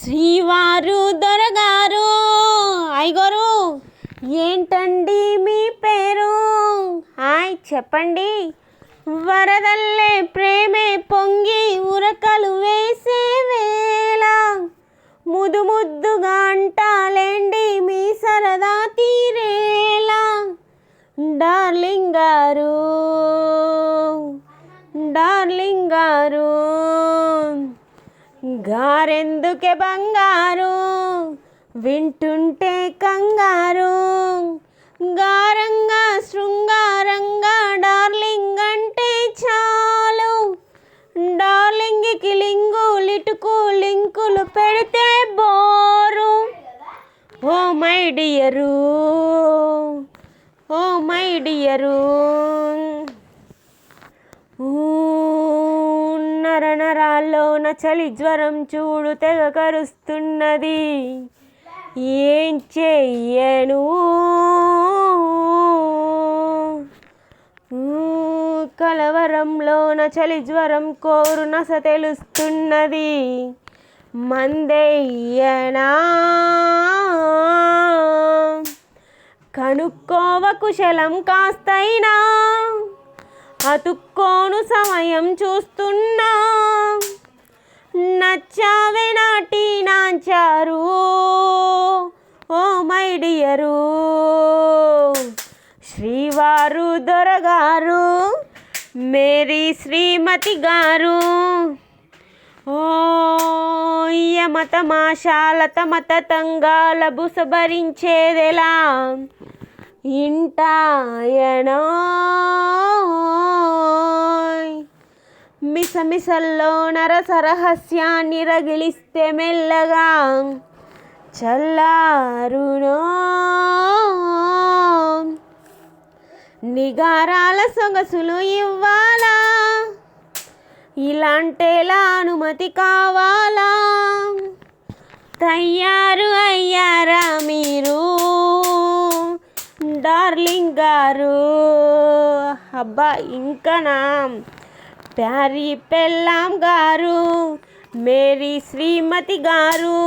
శ్రీవారు దొరగారు అయ్యగారు ఏంటండి మీ పేరు? హాయ్ చెప్పండి. వరదల్లే ప్రేమే పొంగి ఉరకలు వేసే వేళ ముద్దు ముద్దుగా అంటాలేండి మీ సరదా తీరేలా. డార్లింగ్ గారు డార్లింగ్ గారు గారెందుకే బంగారు వింటుంటే కంగారు. గారంగా శృంగారంగా డార్లింగ్ అంటే చాలు. డార్లింగ్కి లింగు లిటుకు లింకులు పెడితే bore. Oh my dear oh my dear నరనరాల్లోన చలి జ్వరం చూడు తెగ కరుస్తున్నది. ఏం చెయ్యను కలవరంలోన చలి జ్వరం కోరు నస తెలుస్తున్నది. మందెయ్యనా కనుక్కోవ కుశలం కాస్తైనా అతుక్కోను సమయం చూస్తున్నా. నచ్చావే నాటి నాంచారు ఓ మై డియరు. శ్రీవారు దొరగారు మేరీ శ్రీమతి గారు. ఓ యమతమాషాల తమత తంగాల బుస భరించేదెలా ఇంటాయనో. మిసమిసల్లో నరస రహస్యాన్ని రగిలిస్తే మెల్లగా చల్లారునో. నిగారాల సొగసులు ఇవ్వాలా ఇలాంటేలా అనుమతి కావాలా. తయారు అయ్యారా మీరు డార్లింగ్ గారు? అబ్బా ఇంకనా ప్యారీ పెళ్ళాం గారు మేరీ శ్రీమతి గారు.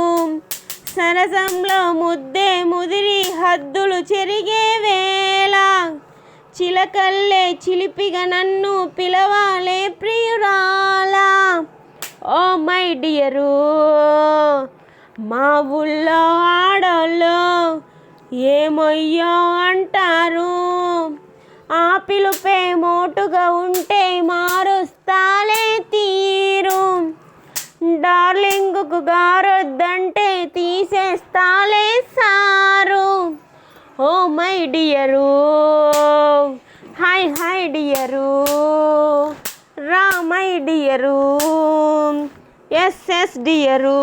సరసంలో ముద్దే ముదిరి హద్దులు చెరిగే వేళ చిలకల్లే చిలిపిగా నన్ను పిలవాలే ప్రియురాలా. ఓ మై డియరు మా ఊళ్ళో ఆడోళ్ళు ఏమయ్యో అంటారు. ఆ పిలుపే మోటుగా ఉంటే మారుస్తాలే తీరు. డార్లింగ్కు గారొద్దంటే తీసేస్తాలే sir. Oh my dear hi hi dear రా my dear yes yes dear.